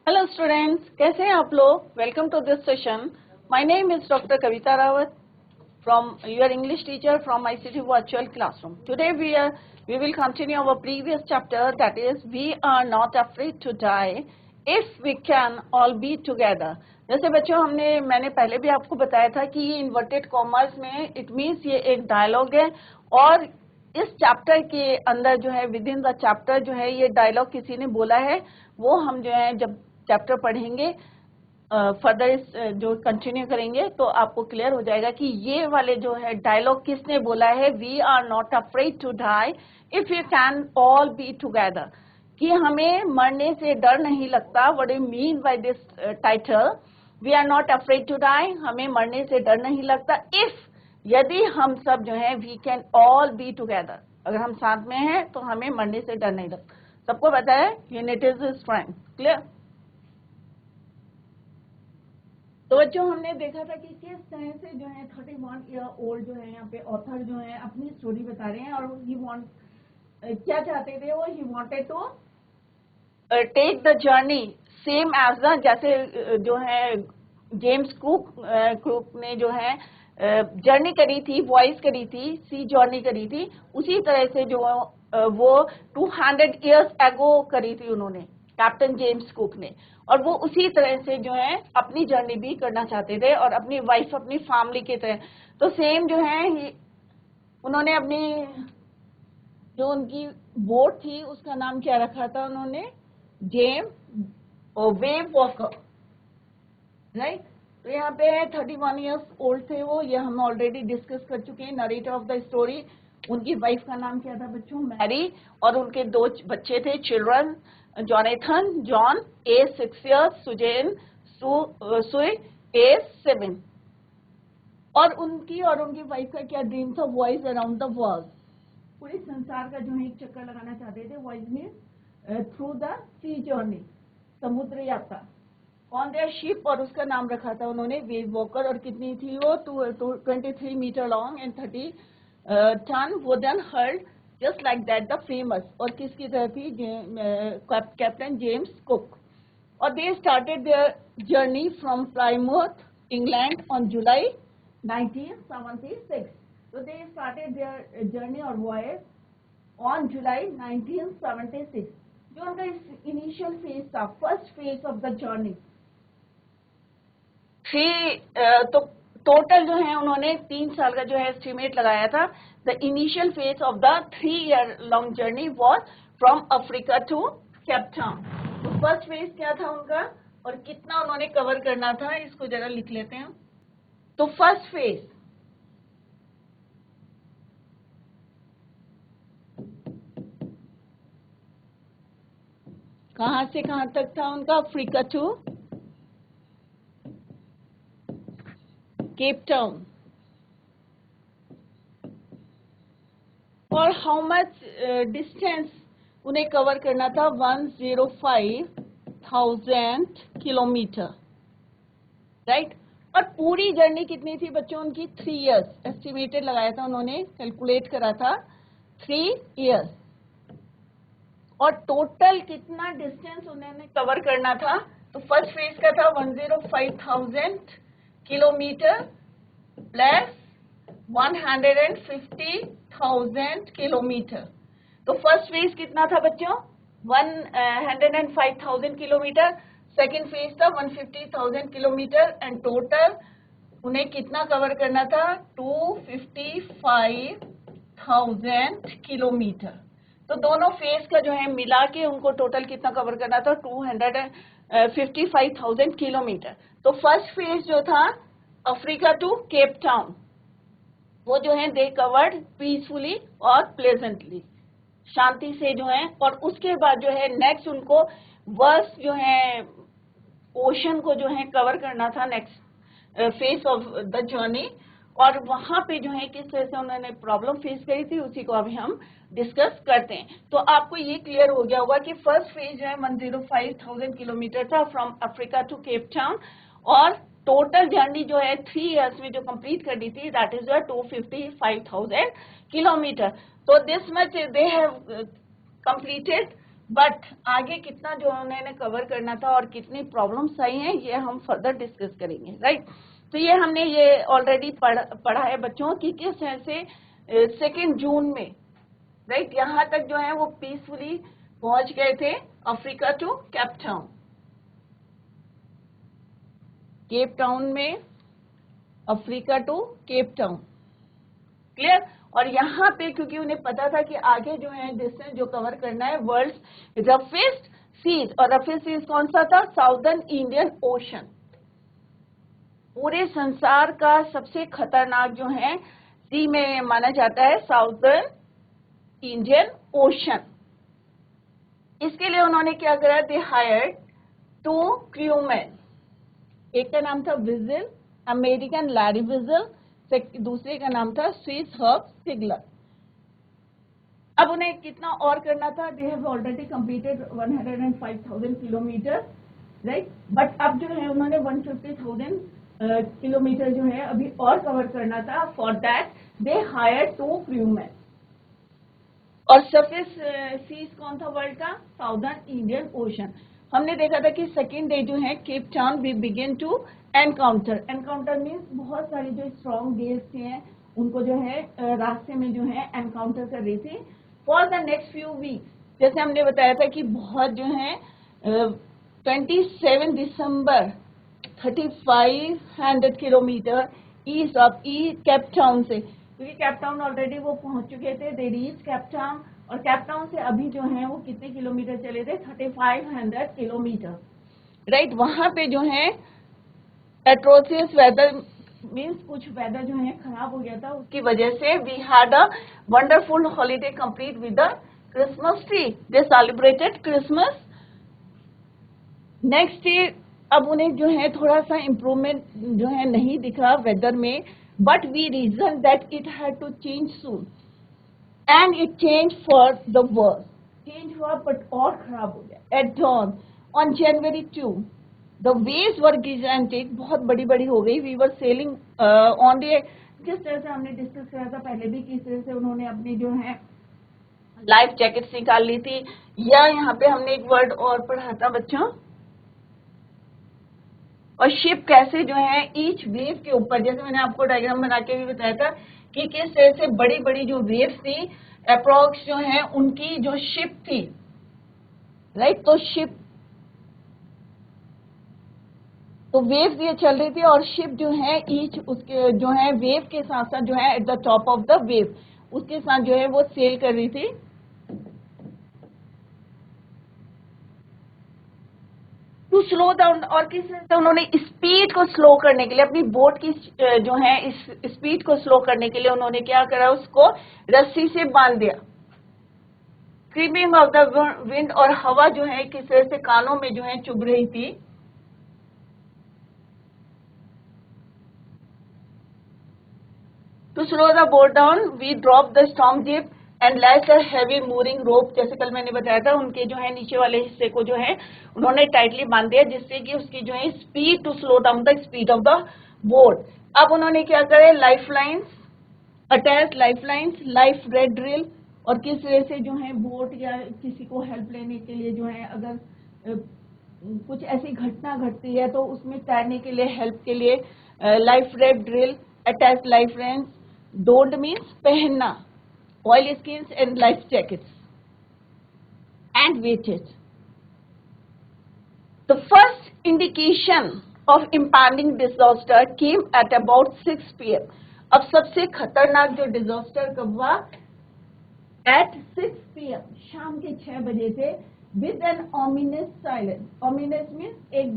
Hello students, कैसे हैं आप लोग? Welcome to this session. My name is doctor Kavita Rawat from your English teacher from ICT virtual classroom. Today we will continue our previous chapter, that is we are not afraid to die if we can all be together. जैसे बच्चों मैंने पहले भी आपको बताया था कि ये इन्वर्टेड कॉमर्स में इट मीन्स ये एक डायलॉग है और इस चैप्टर के अंदर जो है विद इन द चैप्टर जो है ये डायलॉग किसी ने बोला है, वो हम जो है जब चैप्टर पढ़ेंगे फर्दर इस जो कंटिन्यू करेंगे तो आपको क्लियर हो जाएगा कि ये वाले जो है डायलॉग किसने बोला है. We are not afraid to die if you can all be together, कि हमें मरने से डर नहीं लगता. What you mean by this title, we are not afraid to die, हमें मरने से डर नहीं लगता इफ, यदि हम सब जो है we can all be together, अगर हम साथ में हैं तो हमें मरने से डर नहीं लगता. सबको पता है यूनिटी इज स्ट्रेंथ. क्लियर? तो बच्चों हमने देखा था कि किस तरह से जो है 31 ईयर ओल्ड जो है यहाँ पे ऑथर जो है अपनी स्टोरी बता रहे हैं और ही वांट क्या चाहते थे वो, he wanted to take the journey same as the, जैसे जो है जेम्स कुक ने जो है जर्नी करी थी, वॉइस करी थी, सी जर्नी करी थी, उसी तरह से जो वो 200 इयर्स एगो करी थी उन्होंने, कैप्टन जेम्स कुक ने. और वो उसी तरह से जो है अपनी जर्नी भी करना चाहते थे और अपनी वाइफ, अपनी फैमिली की तरह. तो सेम जो है उन्होंने अपनी जो उनकी बोट थी उसका नाम क्या रखा था उन्होंने, वेव वॉकर, राइट. तो यहाँ पे 31 इयर्स ओल्ड थे वो, ये हम ऑलरेडी डिस्कस कर चुके हैं. नरेटर ऑफ द स्टोरी, उनकी वाइफ का नाम क्या था बच्चों, मैरी, और उनके 2 बच्चे थे, children, Jonathan John age 6 years, Suzanne Sue age 7. और उनकी वाइफ का क्या ड्रीम था, वॉइस अराउंड द वर्ल्ड, पूरे संसार का जो है एक चक्कर लगाना चाहते थे. Voice mean through the sea journey, समुद्र यात्रा, ऑन देयर शिप, और उसका नाम रखा था उन्होंने वेव वॉकर. और कितनी थी वो, 23 metre long and 30 ton wooden hurled just like that the famous, और किसकी तरह थी, कैप्टन जेम्स कुक. और they started their journey from Plymouth, England on July 1976. So they started their journey or voyage on July 1976. जो उनका initial phase था, first phase of the journey. तो total जो है उन्होंने 3 साल का जो है एस्टिमेट लगाया था. The initial phase of the 3 year long journey was from Africa to Cape Town. तो फर्स्ट फेज क्या था उनका और कितना उन्होंने कवर करना था, इसको जरा लिख लेते हैं. तो फर्स्ट फेज कहां से कहां तक था उनका, अफ्रीका टू केप टाउन. और हाउ मच डिस्टेंस उन्हें कवर करना था, 105,000 किलोमीटर, राइट. और पूरी जर्नी कितनी थी बच्चों उनकी, 3 years एस्टिमेटेड लगाया था उन्होंने, कैलकुलेट करा था 3 years. और टोटल कितना डिस्टेंस उन्होंने कवर करना था, तो फर्स्ट फेज का था 105,000 किलोमीटर प्लस 150,000 किलोमीटर. तो फर्स्ट फेज कितना था बच्चों, 105,000 किलोमीटर. सेकेंड फेज था 150,000 किलोमीटर एंड टोटल उन्हें कितना कवर करना था, 255,000 किलोमीटर. तो दोनों फेज का जो है मिला के उनको टोटल कितना कवर करना था, 255,000 किलोमीटर. तो फर्स्ट फेज जो था अफ्रीका टू केप टाउन, वो जो है दे कवर्ड पीसफुली और प्लेजेंटली, शांति से जो है. और उसके बाद जो है नेक्स्ट उनको वर्स जो है ओशन को जो है कवर करना था, next phase of the journey. और वहां पे जो है किस तरह से उन्होंने प्रॉब्लम फेस करी थी उसी को अभी हम डिस्कस करते हैं. तो आपको ये क्लियर हो गया होगा कि फर्स्ट फेज जो है 105,000 किलोमीटर था from Africa to Cape Town, और टोटल जर्नी जो है 3 years में जो कंप्लीट कर दी थी, दैट इज 255,000 किलोमीटर. तो this much they have completed but आगे कितना जो उन्होंने कवर करना था और कितनी प्रॉब्लम्स आई हैं ये हम फर्दर डिस्कस करेंगे, राइट। तो ये हमने ये ऑलरेडी पढ़ा है बच्चों कि किस तरह से 2 जून में, राइट, यहाँ तक जो है वो पीसफुली पहुंच गए थे Africa to Cape Town, Cape Town में, Africa to Cape Town, clear. और यहाँ पे क्योंकि उन्हें पता था कि आगे जो है डिस्टेंस जो कवर करना है वर्ल्ड रफेस्ट सीज, और रफेस्ट सीज कौन सा था, साउदर्न इंडियन ओशन, पूरे संसार का सबसे खतरनाक जो है सी में माना जाता है साउदर्न इंडियन ओशन। इसके लिए उन्होंने क्या करा, दे हायर्ड 2 क्रूमैन, एक का नाम था विजल, अमेरिकन लैरी विजल, दूसरे का नाम था स्विस हर्ब सिगलर। अब उन्हें कितना और करना था, they have already completed 105,000 kilometre, right, but अब जो है उन्होंने 150,000 किलोमीटर जो है अभी और कवर करना था। For that they hire 2 crewman. और सरफेस सीज कौन था वर्ल्ड का, साउदर्न इंडियन ओशन। हमने देखा था कि सेकेंड डे जो है Cape Town we begin to encounter, encounter means बहुत सारी जो स्ट्रॉन्ग गेल्स हैं उनको जो है रास्ते में जो है एनकाउंटर कर रही थी for the next few weeks. जैसे हमने बताया था कि बहुत जो है 27 दिसंबर 3500 kilometre east of Cape Town से, क्योंकि केप टाउन ऑलरेडी वो पहुंच चुके थे, दे रीच केप टाउन, और केप टाउन से अभी जो है वो कितने किलोमीटर चले थे, 3500 किलोमीटर, राइट। वहां पे जो है एट्रोसियस वेदर मीन्स कुछ वेदर जो है खराब हो गया था, उसकी वजह से we had a wonderful holiday complete with the Christmas tree, they celebrated Christmas. Next day अब उन्हें जो है थोड़ा सा इम्प्रूवमेंट जो है नहीं दिखा वेदर में, but we reason that it had to change soon and it change for the worse, change हुआ बट और खराब हो गया। At dawn on January 2 the waves were gigantic, बहुत बड़ी बड़ी हो गई। We were sailing on the, जिस तरह से हमने डिस्कस करा था पहले भी, किस तरह से उन्होंने अपनी जो है लाइफ जैकेट्स निकाल ली थी, या यहाँ पे हमने एक वर्ड और पढ़ा था बच्चों, और शिप कैसे जो है ईच वेव के ऊपर, जैसे मैंने आपको डायग्राम बना के भी बताया था कि किस तरह से बड़ी बड़ी जो वेव्स थी अप्रोक्स जो है उनकी जो शिप थी, राइट, तो शिप, तो वेव्स ये चल रही थी और शिप जो है ईच उसके जो है वेव के साथ साथ जो है at the top of the wave उसके साथ जो है वो सेल कर रही थी। टू स्लो डाउन, और किस तरह से उन्होंने स्पीड को स्लो करने के लिए, अपनी बोट की जो है इस स्पीड को स्लो करने के लिए उन्होंने क्या करा, उसको रस्सी से बांध दिया। स्क्रीमिंग ऑफ द विंड, और हवा जो है किस तरह से कानों में जो है चुभ रही थी। To slow the boat down we drop the storm jib and lash a heavy mooring rope, जैसे कल मैंने बताया था उनके जो है नीचे वाले हिस्से को जो है उन्होंने टाइटली बांध दिया, जिससे कि उसकी जो है speed, to slow down the speed of the boat. अब उन्होंने क्या करे, life lines attach, life lines, life red drill, और किस तरह से जो है बोट या किसी को हेल्प लेने के लिए जो है अगर कुछ ऐसी घटना घटती है तो उसमें तैरने के लिए हेल्प के लिए life red drill, attach life lines, don't means पहनना, oil skins and life jackets and weightage. The first indication of impending disaster came at about 6 p.m. अब सबसे खतरनाक जो डिजास्टर कब हुआ, at 6 p.m. शाम के 6 बजे थे, with an ominous silence. Ominous means एक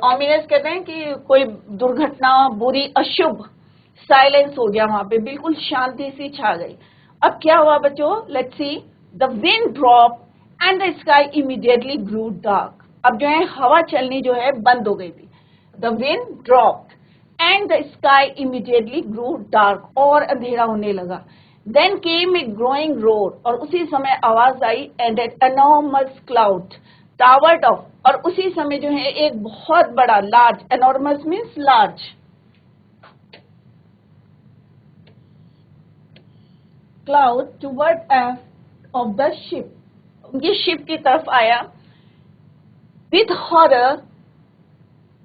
ominous कहते हैं कि कोई दुर्घटना बुरी अशुभ, साइलेंस हो गया वहां पे, बिल्कुल शांति सी छा गई। अब क्या हुआ बच्चों, let's see, the wind drop and the sky immediately grew dark. अब जो है हवा चलनी जो है बंद हो गई थी, the wind drop and the sky immediately grew dark, और अंधेरा होने लगा। Then came a growing roar, और उसी समय आवाज आई, and an enormous cloud towered off, और उसी समय जो है एक बहुत बड़ा, large, enormous means large, cloud toward of the ship, उनकी शिप की तरफ आया विथ हॉरर।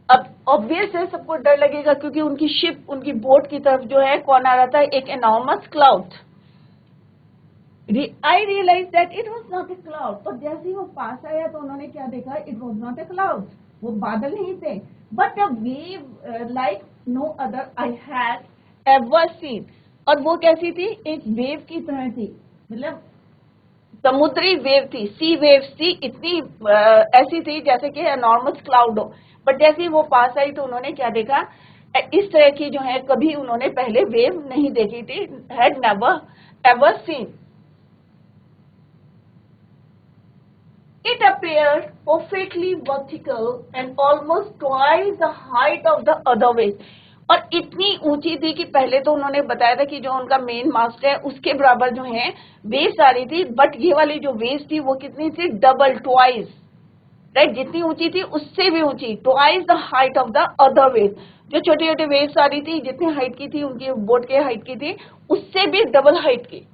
अब ऑब्वियस है सबको डर लगेगा क्योंकि उनकी शिप, उनकी बोट की तरफ जो है कौन आ रहा था, एक enormous cloud. I realise that it was not a cloud, और जैसे ही वो पास आया तो उन्होंने क्या देखा, it was not a cloud, वो बादल नहीं थे, but a wave like no other I had ever seen. और वो कैसी थी, एक वेव की तरह थी, मतलब समुद्री वेव थी, सी वेव्स थी, इतनी ऐसी थी जैसे कि एनॉर्मस क्लाउड हो। बट जैसे ही वो पास आई तो उन्होंने क्या देखा, इस तरह की जो है कभी उन्होंने पहले वेव नहीं देखी थी, had never ever seen. It appeared perfectly vertical and almost twice the height of the other waves. और इतनी ऊंची थी कि पहले तो उन्होंने बताया था कि जो उनका मेन मास्ट है उसके बराबर जो है वेव्स आ रही थी, बट ये वाली जो वेव्स थी वो कितनी थी, डबल, ट्वाइस, राइट, जितनी ऊंची थी उससे भी ऊंची, twice the height of the other wave. जो छोटी छोटी वेव्स आ रही थी जितनी हाइट की थी, उनकी बोट के हाइट की थी, उससे भी डबल हाइट की।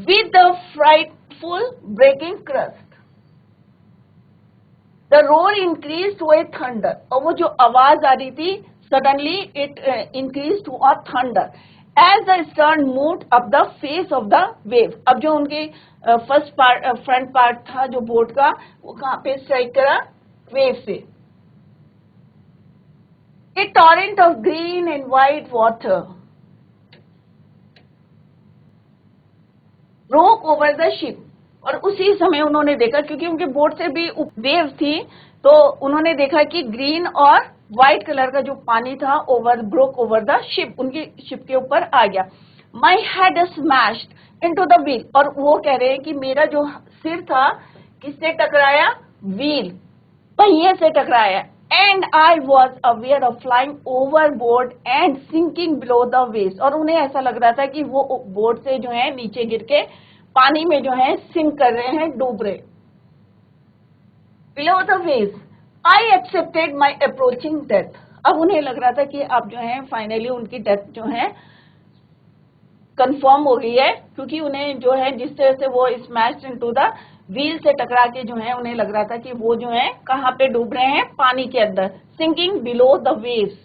With the frightful breaking crest the roar increase to a thunder, और वो जो आवाज आ रही थी suddenly it increase to a thunder as the stern moved up the face of the wave. अब जो उनके फर्स्ट पार्ट, फ्रंट पार्ट था जो बोट का, वो कहाँ पे स्ट्राइक करा, वेव से। A torrent of green and white water broke over the ship, और उसी समय उन्होंने देखा, क्योंकि उनके बोट से भी वेव थी, तो उन्होंने देखा कि ग्रीन और व्हाइट कलर का जो पानी था over broke over the ship, उनकी शिप के ऊपर आ गया। My head smashed into the wheel, और वो कह रहे हैं कि मेरा जो सिर था किससे टकराया, व्हील, पहिए से टकराया। And I was aware of flying overboard and sinking below the waves, और उन्हें ऐसा लग रहा था कि वो बोर्ड से जो है नीचे गिर के पानी में जो है सिंक कर रहे हैं, डूब रहे। Below the waves I accepted my approaching death, अब उन्हें लग रहा था कि अब जो है फाइनली उनकी डेथ जो है कंफर्म हो गई है, क्योंकि उन्हें जो है जिस तरह से वो स्मैश्ड इनटू द व्हील से टकरा के जो है उन्हें लग रहा था कि वो जो है कहाँ पे डूब रहे हैं, पानी के अंदर, sinking below the waves.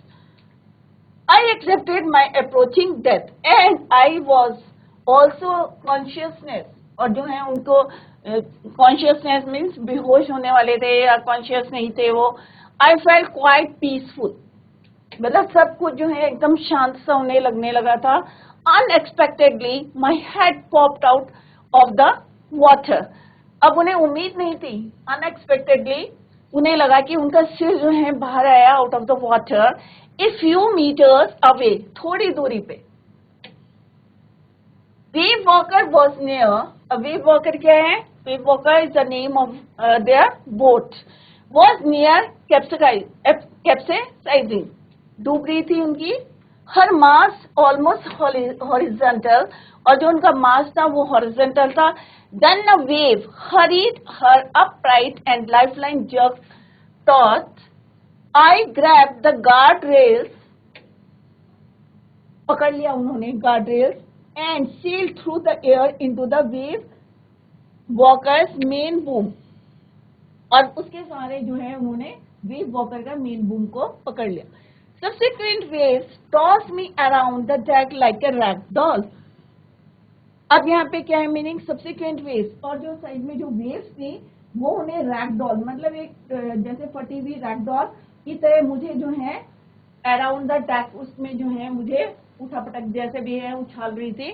I accepted my approaching death and I was also consciousness, और जो है उनको कॉन्शियसनेस मीन्स बेहोश होने वाले थे या कॉन्शियस नहीं थे वो। आई फेल्ट क्वाइट पीसफुल, मतलब सब कुछ जो है एकदम शांत सा उन्हें लगने लगा था। Unexpectedly my head popped out of the water, अब उन्हें उम्मीद नहीं थी, अनएक्सपेक्टेडली उन्हें लगा कि उनका सिर जो है बाहर आया out of the water a few metres away, थोड़ी दूरी पे। Wave Walker was near, Wave Walker क्या है, Wave Walker is the name of their boat, was near capsizing, डूब रही थी उनकी। हर मास ऑलमोस्ट हॉरिजॉन्टल, और जो उनका मास था वो हॉरिजॉन्टल था। Then a wave hurried her upright and lifeline jerk taut, I grab the guard rails, पकड़ लिया उन्होंने guard rails, and sail through the air into the Wave Walker's main boom, और उसके सहारे जो है उन्होंने वेव वॉकर का मेन बूम को पकड़ लिया। Subsequent waves toss me around the deck like a rag doll. अब यहाँ पे क्या है मीनिंग, सब्सिक्वेंट वेव्स, और जो साइड में जो वेव्स थी वो उन्हें रैग डॉल, मतलब एक जैसे फटी हुई रैग डॉल की तरह मुझे जो है अराउंड द डेक, उसमें जो है मुझे उठा पटक जैसे भी है उछाल रही थी।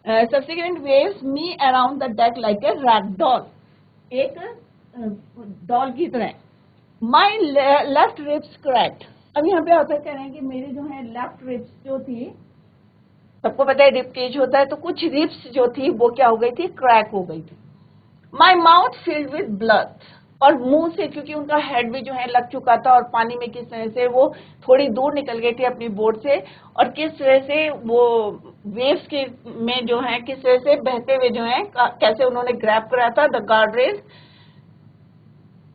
Subsequent waves me around the deck like a rag doll, एक डॉल की तरह। माई लेफ्ट रिब्स क्रैक्ड, अब यहाँ पे ऑथर कह रहे हैं कि मेरी जो है लेफ्ट रिब्स जो थी, सबको पता है रिब केज होता है, तो कुछ रिब्स जो थी वो क्या हो गई थी, क्रैक हो गई थी। My mouth filled with blood, और मुंह से, क्योंकि उनका हेड भी जो है लग चुका था, और पानी में किस तरह से वो थोड़ी दूर निकल गई थी अपनी बोट से, और किस तरह से वो वेव्स के में जो है किस तरह से बहते हुए जो है कैसे उन्होंने ग्रैब करा था द गार्ड रेल्स।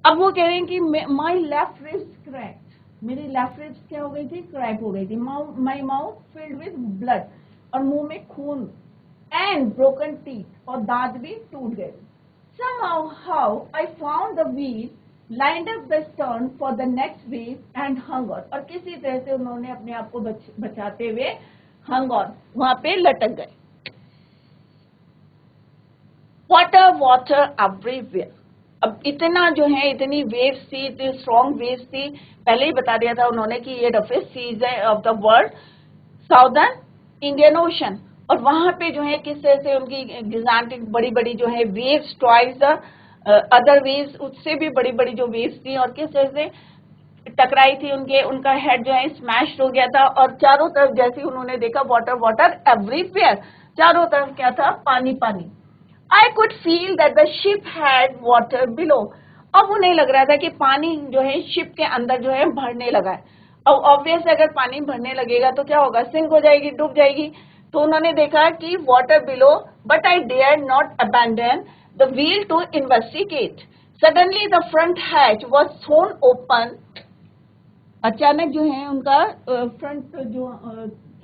अब वो कह रहे हैं कि माई लेफ्ट रिब्स क्रैक, मेरी लेफ्ट रिब्स क्या हो गई थी, क्रैक हो गई थी। My mouth filled with blood, और मुंह में खून, एंड ब्रोकन टीथ, और दांत भी टूट गए। Somehow, how I found the wheel, lined up the stern for the next wave and hung on. और किसी तरह से उन्होंने अपने आप को बचाते हुए hung on, वहां पे लटक गए. Water, water everywhere. अब इतना जो है, इतनी वेव्स थी, इतनी स्ट्रॉन्ग वेव्स थी. पहले ही बता दिया था उन्होंने कि ये रफेस्ट सीज है of the world, southern Indian ocean. और वहां पे जो है किस तरह से उनकी गिजांटिक बड़ी बड़ी जो है waves, twice the other waves, उससे भी बड़ी बड़ी जो वेव्स थी, और किस तरह से टकराई थी उनका हेड जो है स्मैश हो गया था. और चारों तरफ जैसे उन्होंने देखा वाटर वाटर एवरीवेयर, चारों तरफ क्या था, पानी पानी. I could feel that the ship had water below. अब उन्हें लग रहा था कि पानी जो है शिप के अंदर जो है भरने लगा है. अब ऑब्वियस अगर पानी भरने लगेगा तो क्या होगा, सिंक हो जाएगी, डूब जाएगी. तो उन्होंने देखा कि water below, but I dare not abandon the wheel to investigate. Suddenly the front hatch was thrown open. अचानक जो है उनका फ्रंट जो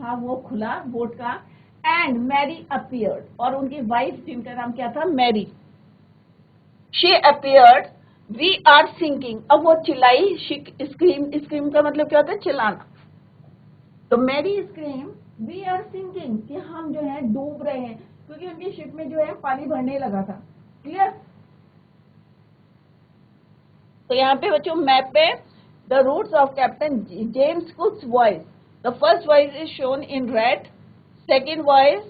था वो खुला बोट का. And Mary appeared, और उनकी वाइफ जिनका नाम क्या था, Mary. She appeared. We are sinking. अब वो चिल्लाई, स्क्रीम का मतलब क्या होता है, चिल्लाना. तो Mary scream, we are sinking, कि हम जो है डूब रहे हैं, क्योंकि उनकी शिप में जो है पानी भरने लगा था. क्लियर. तो यहाँ पे बच्चों मैप पे the routes of Captain James Cook's voice. The first voice is shown in red. Second voice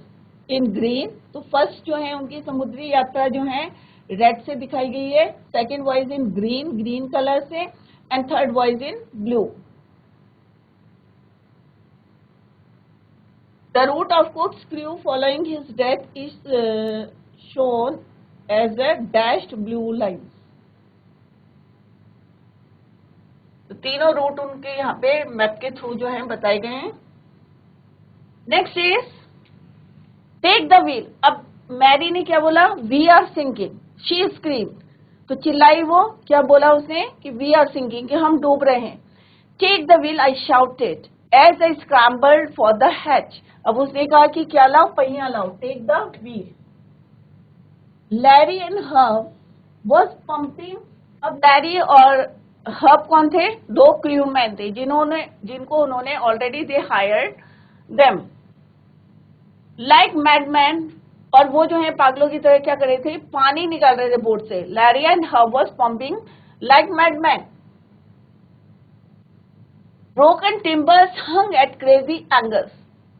in green. तो फर्स्ट जो है उनकी समुद्री यात्रा जो है रेड से दिखाई गई है, second voice in green, green colour से, and third voice in blue. The route of Cook's crew following his death is shown as a dashed blue line. तो तीनों रूट उनके यहाँ पे मैप के थ्रू जो है बताए गए हैं. Next is take the wheel. अब मैरी ने क्या बोला, we are sinking. She scream, तो चिल्लाई वो, क्या बोला उसने कि वी आर सिंकिंग, कि हम डूब रहे हैं. Take the wheel I shouted as I scrambled for the hatch. अब उसने कहा कि क्या लाओ, पहिया लाओ. Take the wheel. Larry and Herb was pumping. अब लैरी और हर्ब कौन थे, दो क्रूमैन थे जिनको उन्होंने already they hired them like madman. और वो जो है पागलों की तरह क्या कर रहे थे, पानी निकाल रहे थे बोट से. Larry and Herb was pumping like madman. Broken timbers hung at crazy angles.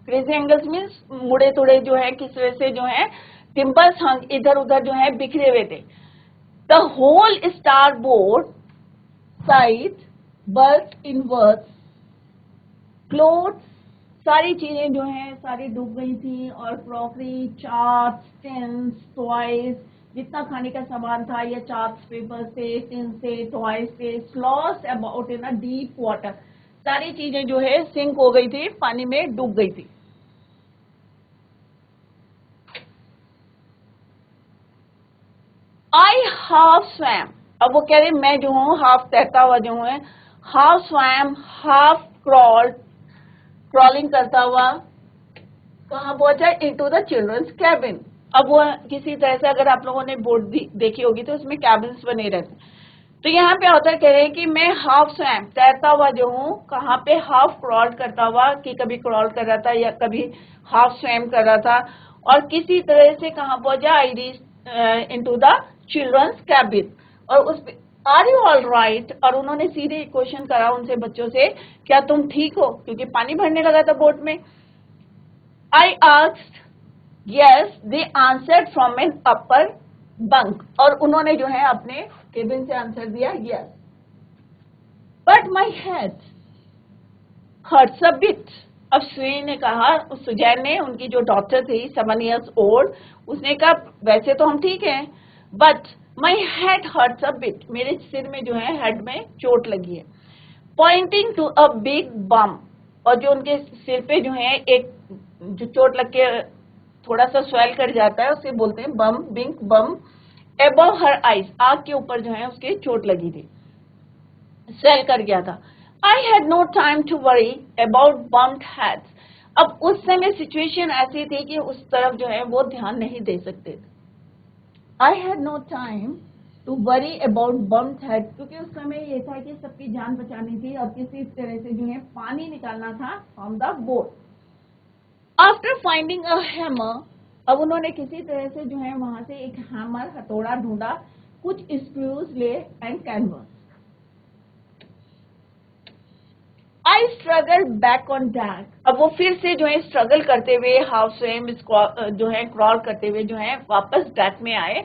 Crazy angles means मुड़े तुड़े जो है, किस तरह से जो है टिम्बर्स हंग, इधर उधर जो है बिखरे हुए थे. The whole starboard side burst inverse. Clothes, सारी चीजें जो हैं सारी डूब गई थी. और क्रॉकरी, चार्ट्स, टिन्स, टॉयज, जितना खाने का सामान था, या चार्ट्स पेपर से, टिन से, टॉयज से, lost about in a deep water. सारी चीजें जो है सिंक हो गई थी, पानी में डूब गई थी. आई हाफ स्वैम. अब वो कह रहे मैं जो हूँ हाफ तैरता हुआ जो हूँ, हाफ स्वैम, हाफ क्रॉलिंग करता हुआ कहाँ पहुंचा, इनटू द चिल्ड्रंस कैबिन. अब वो किसी तरह से, अगर आप लोगों ने बोर्ड देखी होगी तो उसमें कैबिन्स बने रहते. तो यहाँ पे ऑथर कह रहे हैं कि मैं हाफ स्वैम, तैरता हुआ जो हूँ, कहाँ पे, हाफ क्रॉल करता हुआ, कि कभी क्रॉल कर रहा था या कभी हाफ स्वैम कर रहा था. और किसी तरह से कहाँ पहुंचा, I reach into the children's cabin. और उस आर यू ऑल राइट. और उन्होंने सीधे क्वेश्चन करा उनसे, बच्चों से, क्या तुम ठीक हो, क्योंकि पानी भरने लगा था बोट में. I asked yes, they answered from an upper bunk. और उन्होंने जो है अपने केबिन से आंसर दिया yes. But my head hurts a bit. अब सुजैन ने कहा, सुजैन ने, उनकी जो डॉटर थी 7 years old, उसने कहा वैसे तो हम ठीक हैं, but my head hurts a bit, मेरे सिर में जो है हेड में चोट लगी है. पॉइंटिंग टू अ बिग बम. और जो उनके सिर पे जो है एक जो चोट लग के थोड़ा सा स्वेल कर जाता है, उसे बोलते हैं बम, बिग बम. एबव हर आईज, आंख के ऊपर जो है उसके चोट लगी थी, स्वेल कर गया था. I had no time to worry about bumped heads. अब उस समय सिचुएशन ऐसी थी कि उस तरफ जो है वो ध्यान नहीं दे सकते थे. I had no time to worry about bumped head, क्योंकि उस समय ये था कि सबकी जान बचानी थी और किसी तरह से जो है पानी निकालना था from the boat. After finding a hammer, अब उन्होंने किसी तरह से जो है वहां से एक हैमर हथौड़ा ढूंढा, कुछ स्क्रूज ले and canvas. I struggled back on deck. अब वो फिर से जो है स्ट्रगल करते हुए हाफ स्विम जो है क्रॉल करते हुए जो है वापस डेक में आए.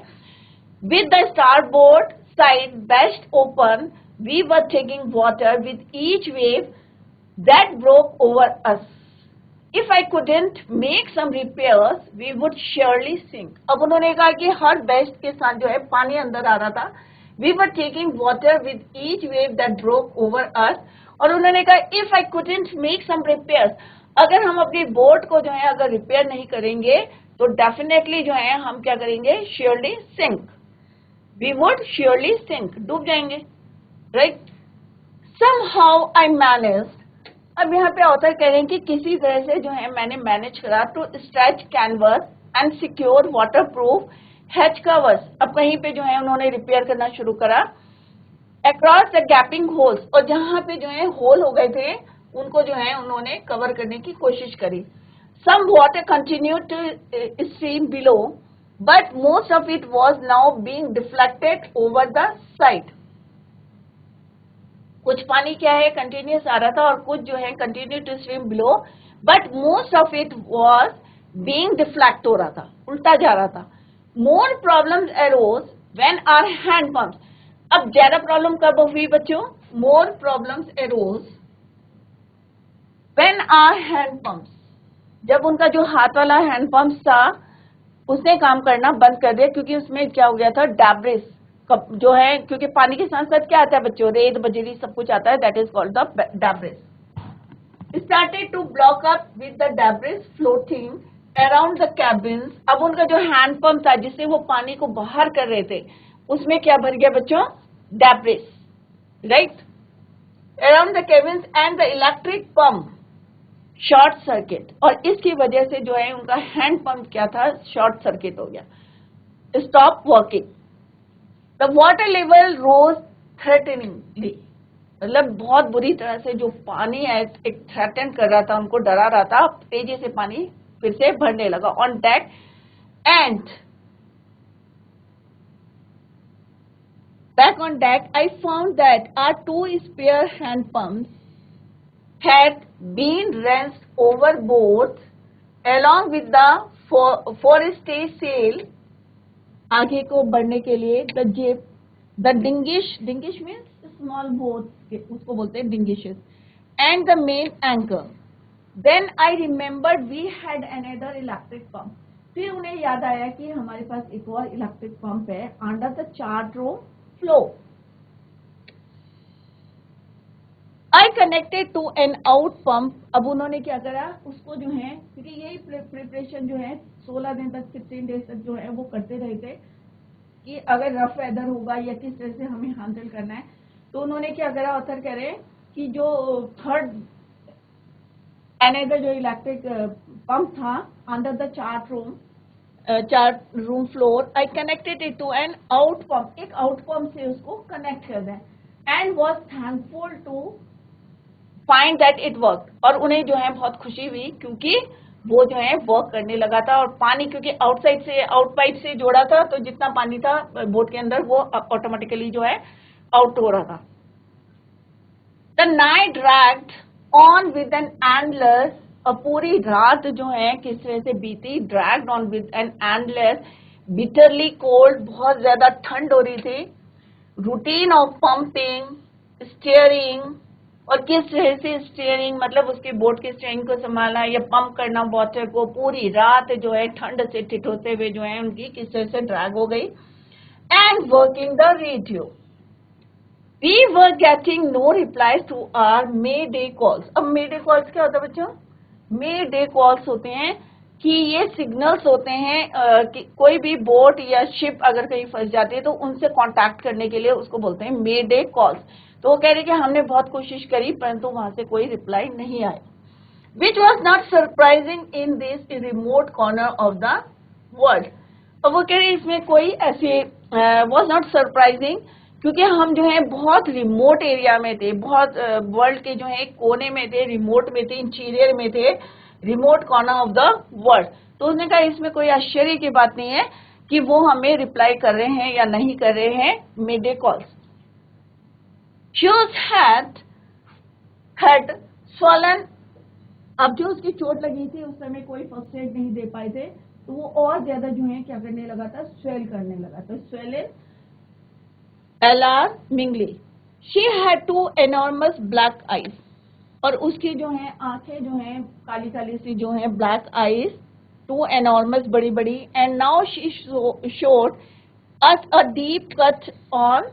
With the starboard side best open, we were taking water with each wave that broke over us. If I couldn't make some repairs, we would surely sink. अब उन्होंने कहा कि हर बेस्ट के साथ जो है पानी अंदर आ रहा था. We were taking water with each wave that broke over us. और उन्होंने कहा if I couldn't make some repairs, अगर हम अपनी बोट को जो है अगर रिपेयर नहीं करेंगे तो डेफिनेटली जो है हम क्या करेंगे, surely sink. We would surely sink, डूब जाएंगे, right? Somehow I managed. अब यहाँ पे ऑथर कह रहे हैं कि किसी तरह से जो है मैंने मैनेज करा to stretch canvas and secure waterproof hatch covers. अब कहीं पे जो है उन्होंने रिपेयर करना शुरू करा. अक्रॉस द गैपिंग होल्स, और जहां पे जो है होल हो गए थे उनको जो है उन्होंने कवर करने की कोशिश करी. Some water continue to stream below, but most of it was now being deflected over the side. कुछ पानी क्या है कंटिन्यूस आ रहा था और कुछ जो है continue to stream below, but most of it was being deflect हो रहा था, उल्टा जा रहा था. More problems arose when our hand pumps. अब ज्यादा प्रॉब्लम कब हुई बच्चों? More problems arose when our hand pumps, जब उनका जो हाथ वाला हैंड पंप था उसने काम करना बंद कर दिया, क्योंकि उसमें क्या हो गया था, डेब्रिस जो है, क्योंकि पानी के साथ साथ क्या आता है बच्चों, रेत बजरी सब कुछ आता है, that is called the debris. Started to block up with the debris floating around the cabins. अब उनका जो हैंड पंप था जिससे वो पानी को बाहर कर रहे थे उसमें क्या भर गया बच्चों, debris, right? Around the cabins and the electric pump short circuit, और इसकी वजह से जो है उनका हैंड पंप क्या था, शॉर्ट सर्किट हो गया, stop working. The water level rose threateningly, मतलब बहुत बुरी तरह से जो पानी है एक थ्रेटन कर रहा था, उनको डरा रहा था, तेजी से पानी फिर से भरने लगा. On deck and back on deck, I found that our two spare hand pumps had been wrenched overboard along with the forestay आगे को बढ़ने के लिए the jib, the dingish means small boat, उसको बोलते हैं dingishes, and the main anchor. Then I remembered we had another electric pump. फिर उन्हें याद आया कि हमारे पास एक और इलेक्ट्रिक पंप है under the chart room flow. I connected to an out pump. अब उन्होंने क्या करा, उसको जो है, क्योंकि यही प्रिपरेशन जो है 16 दिन तक 16 डेज तक जो है वो करते रहे थे कि अगर रफ वेदर होगा या किस तरह से हमें हैंडल करना है. तो उन्होंने क्या करा, ऑथर कह रहे हैं कि जो थर्ड अनदर जो इलेक्ट्रिक पंप था under the chart room floor, I connected it to an out pump. एक आउट पंप से उसको कनेक्ट कर दें and was thankful to find that it work. और उन्हें जो है बहुत खुशी हुई क्योंकि वो जो है वर्क करने लगा था, और पानी क्योंकि आउटसाइड से आउट पाइप से जोड़ा था तो जितना पानी था बोट के अंदर वो ऑटोमेटिकली जो है आउट हो रहा था. The night dragged on with an endless. और पूरी रात जो है किस तरह से बीती, dragged on with an endless, bitterly cold, बहुत ज्यादा ठंड हो रही थी. रूटीन ऑफ पंपिंग, स्टीयरिंग, और किस तरह से स्टीयरिंग मतलब उसकी बोट की स्टीयरिंग को संभालना या पंप करना वाटर को, पूरी रात जो है ठंड से ठिठुरते हुए जो है उनकी किस तरह से ड्रैग हो गई. And working the radio, we were getting no reply to our mayday calls. अब मे डे कॉल्स क्या होता है बच्चों? मे डे कॉल्स होते हैं कि ये सिग्नल्स होते हैं कि कोई भी बोट या शिप अगर कहीं फंस जाती है तो उनसे कांटेक्ट करने के लिए उसको बोलते हैं मे डे कॉल्स. तो वो कह रहे कि हमने बहुत कोशिश करी परंतु वहां से कोई रिप्लाई नहीं आया. Which was not surprising in this remote corner of the world. अब वो कह रहे इसमें कोई ऐसे वॉज नॉट सरप्राइजिंग, क्योंकि हम जो है बहुत रिमोट एरिया में थे, बहुत वर्ल्ड के जो है एक कोने में थे, रिमोट में थे, इंटीरियर में थे, remote corner of the world. तो उसने कहा इसमें कोई आश्चर्य की बात नहीं है कि वो हमें रिप्लाई कर रहे हैं या नहीं कर रहे हैं midday calls. Shoes had swollen, अब जो उसकी चोट लगी थी उस समय कोई फर्स्ट एड नहीं दे पाए थे, तो वो और ज्यादा जो है क्या करने लगा था, स्वेल करने लगा। तो swell in alarmingly. She had two enormous black eyes, और उसकी जो है आंखें जो है काली काली सी जो है ब्लैक आईज, टू एनॉर्मस बड़ी बड़ी, and now she showed us a deep cut on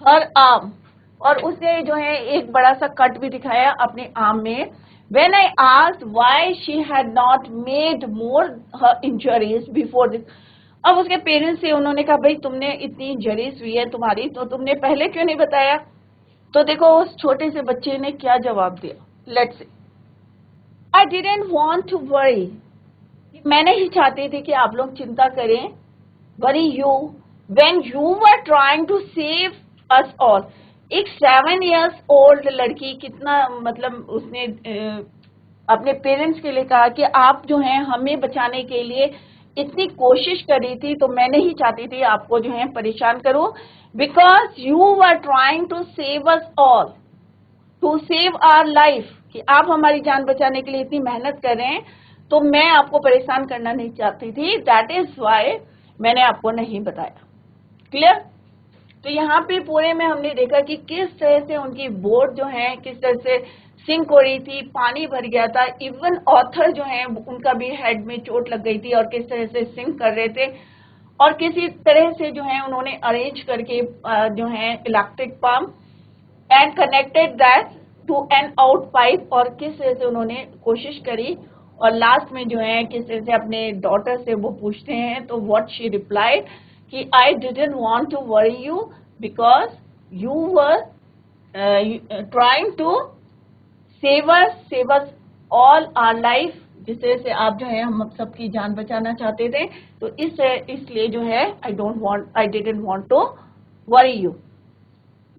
her arm, और उसने जो है एक बड़ा सा कट भी दिखाया अपने आर्म में। When I asked why she had not made more her injuries before this, अब उसके पेरेंट्स से उन्होंने कहा भाई तुमने इतनी इंजरीज हुई है तुम्हारी, तो तुमने पहले क्यों नहीं बताया? तो देखो उस छोटे से बच्चे ने क्या जवाब दिया, let's see. I didn't want to worry, मैं नहीं चाहती थी कि आप लोग चिंता करें, worry you when you were trying to save us all। एक 7 years old लड़की कितना मतलब उसने अपने पेरेंट्स के लिए कहा कि आप जो हैं हमें बचाने के लिए इतनी कोशिश करी थी, तो मैं नहीं चाहती थी आपको जो है परेशान करूं, because you were trying to save us all, to save our life, कि आप हमारी जान बचाने के लिए इतनी मेहनत कर रहे हैं, तो मैं आपको परेशान करना नहीं चाहती थी, दैट इज वाई मैंने आपको नहीं बताया। क्लियर? तो यहाँ पे पूरे में हमने देखा कि किस तरह से उनकी बोट जो है किस तरह से सिंक हो रही थी, पानी भर गया था, इवन ऑथर जो है उनका भी हेड में चोट लग गई थी और किस तरह से सिंक कर रहे थे, और किसी तरह से जो है उन्होंने अरेंज करके जो है electric pump and connected that to an out pipe, और किस तरह से उन्होंने कोशिश करी, और लास्ट में जो है किस तरह से अपने डॉटर से वो पूछते हैं, तो व्हाट शी रिप्लाइड कि I didn't want to worry you because you were trying to save us all our life, जिस तरह से आप जो है हम सबकी जान बचाना चाहते थे, तो इसलिए जो है I didn't want to worry you.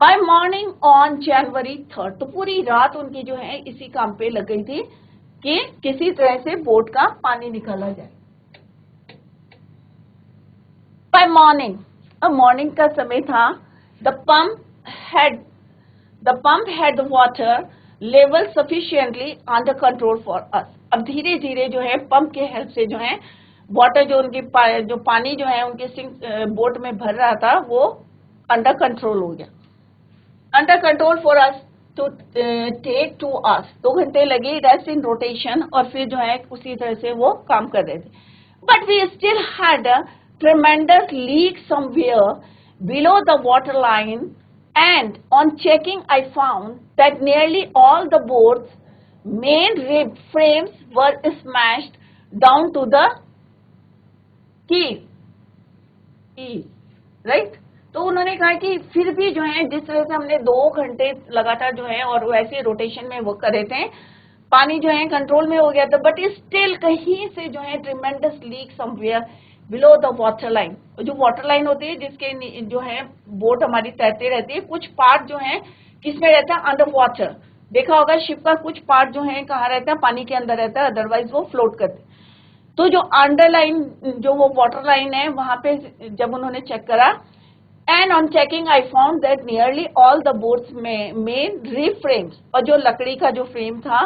By morning on January 3rd, तो पूरी रात उनकी जो है इसी काम पे लग गई थी कि किसी तरह से बोट का पानी निकाला जाए। बाय मॉर्निंग, अब मॉर्निंग का समय था, the pump had the water level sufficiently under control for अस। अब धीरे धीरे जो है पंप के हेल्प से जो है वाटर जो उनकी जो पानी जो है उनके बोट में भर रहा था वो अंडर कंट्रोल हो गया, under control for us to take to us. 2 घंटे लगे रेस्ट इन रोटेशन, और फिर जो है उसी तरह से वो काम कर रहे थे। But we still had a tremendous leak somewhere below the water line, and on checking I found that nearly all the boat's main rib frames were smashed down to the keys, right? तो उन्होंने कहा कि फिर भी जो है जिस तरह से हमने 2 घंटे लगातार जो है और वैसे रोटेशन में वो कर रहे थे, पानी जो है कंट्रोल में हो गया था, बट स्टिल कहीं से जो है tremendous leak somewhere below the water line. जो वाटर लाइन होती है जिसके जो है बोट हमारी तैरती रहती है, कुछ पार्ट जो है किसमें रहता है, अंडर वाटर। देखा होगा शिप का कुछ पार्ट जो है कहाँ रहता है, पानी के अंदर रहता है, अदरवाइज वो फ्लोट करते। तो जो अंडरलाइन जो वो वाटर लाइन है वहां पे जब उन्होंने चेक करा, and on checking I found that nearly all the boat's में मेन रीफ फ्रेम्स, और जो लकड़ी का जो फ्रेम था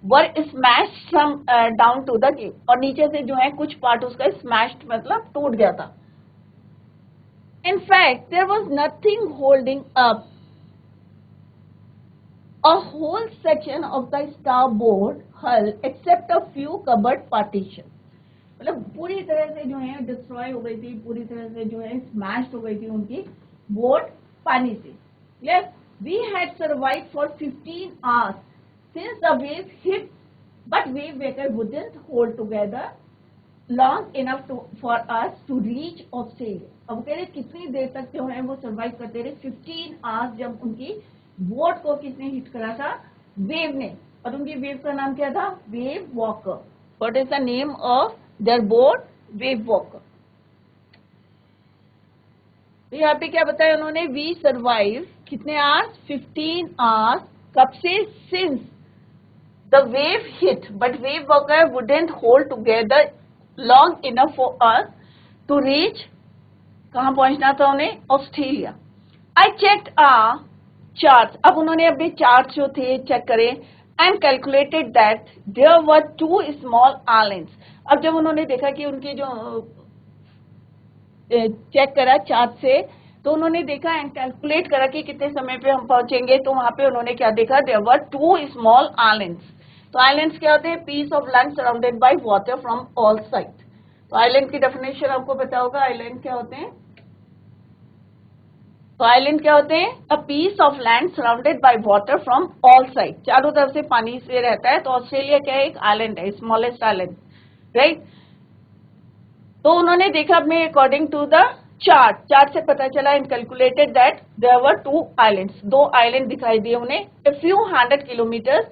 were smashed from down to the cave, और नीचे से जो है कुछ पार्ट उसका स्मैश्ड मतलब टूट गया था। In fact there was nothing holding up a whole section of the starboard hull except a few cupboard partition. मतलब पूरी तरह से जो है डिस्ट्रॉय हो गई थी, पूरी तरह से जो है स्मैश्ड हो गई थी उनकी बोट पानी से। Yes, we had survived for 15 hours since the waves hit, but wave breaker wouldn't hold together long enough for us to reach Australia। अब कह रहे कितनी देर तक जो है वो सर्वाइव करते रहे, 15 आवर्स, जब उनकी बोट को किसने हिट करा था, वेव ने, और उनकी वेव का नाम क्या था, Wave Walker. What is the name of their boat, Wave Walker. तो यहाँ पे क्या बताया उन्होंने, वी सर्वाइव कितने आवर्स, 15 आवर्स। कब से, since the wave hit, but wave वगैरह wouldn't hold together long enough for us to reach, कहाँ पहुंचना था उन्हें, ऑस्ट्रेलिया। आई चेक्ड चार्ट, अब उन्होंने अपने चार्ट जो थे चेक करे, and calculated that there were 2 small islands. अब जब उन्होंने देखा कि उनके जो चेक करा चार्ट से, तो उन्होंने देखा एंड कैलकुलेट करा कि कितने समय पे हम पहुंचेंगे, तो वहां पे उन्होंने क्या देखा, देयर वर 2 स्मॉल आइलैंड्स। तो आइलैंड्स क्या होते हैं, piece of land surrounded by water from all side. तो आइलैंड की डेफिनेशन आपको पता होगा, आइलैंड क्या होते हैं, तो आइलैंड क्या होते हैं, a piece of land surrounded by water from all side, चारों तरफ से पानी से रहता है। तो ऑस्ट्रेलिया क्या है, एक आइलैंड है, स्मॉलेस्ट आइलैंड, राइट। तो उन्होंने देखा अपने अकॉर्डिंग टू द चार्ट से पता चला, and calculated that there were 2 islands, 2 island दिखाई दिए उन्हें, a few 100 kilometre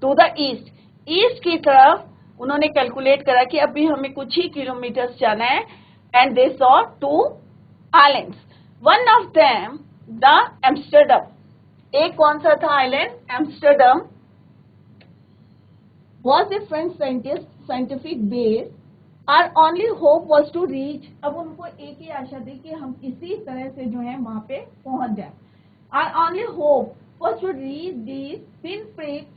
to the east की तरफ। उन्होंने कैलकुलेट करा कि अभी हमें कुछ ही किलोमीटर जाना है, and they saw 2 islands, one of them the Amsterdam. एक कौन सा था island, Amsterdam was a French scientific base. Our only hope was to reach, अब उनको एक ही आशा थी कि हम इसी तरह से जो है वहां पे पहुंच जाए। Our only hope was to reach these pinpricks,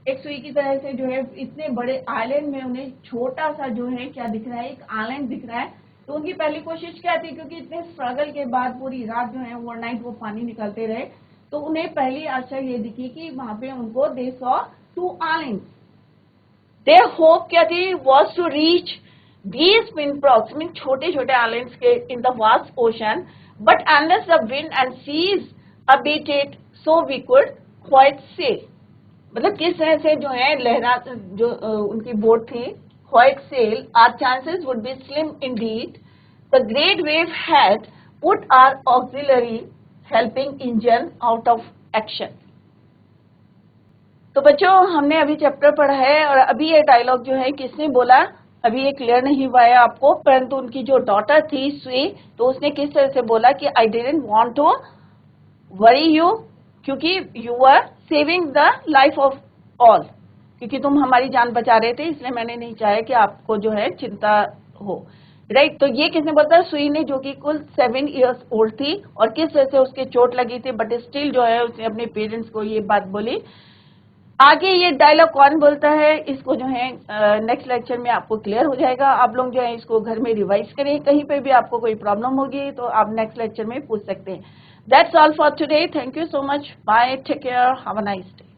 एक सुई की तरह से जो है इतने बड़े आइलैंड में उन्हें छोटा सा जो है क्या दिख रहा है, एक आइलैंड दिख रहा है। तो उनकी पहली कोशिश क्या थी, क्योंकि इतने स्ट्रगल के बाद पूरी रात जो है ओवरनाइट वो पानी निकालते रहे, तो उन्हें पहली आशा ये दिखी कि वहां पे उनको they saw 2 islands. Their hope क्या थी, was to reach these pinpricks, mean छोटे छोटे आइलैंड्स के in the vast ocean, but unless the wind and seas abated, so we could quite sail। मतलब किस तरह से जो है लहरा जो उनकी बोट थी quite sail, our chances would be slim indeed। The great wave had put our auxiliary helping engine out of action। तो बच्चों हमने अभी चैप्टर पढ़ा है, और अभी ये डायलॉग जो है किसने बोला, अभी ये क्लियर नहीं हुआ है आपको, परंतु उनकी जो डॉटर थी सुई, तो उसने किस तरह से बोला कि I didn't want to worry you, क्योंकि you are saving the life of all, क्योंकि तुम हमारी जान बचा रहे थे, इसलिए मैंने नहीं चाहा कि आपको जो है चिंता हो, राइट। तो ये किसने बोलता, सुई ने, जो कि कुल 7 इयर्स ओल्ड थी, और किस तरह से उसके चोट लगी थी, बट स्टिल जो है उसने अपने पेरेंट्स को ये बात बोली। आगे ये डायलॉग कौन बोलता है, इसको जो है नेक्स्ट लेक्चर में आपको क्लियर हो जाएगा। आप लोग जो है इसको घर में रिवाइज करें, कहीं पे भी आपको कोई प्रॉब्लम होगी तो आप नेक्स्ट लेक्चर में पूछ सकते हैं। That's all for today, thank you so much, bye, take care, have a nice day.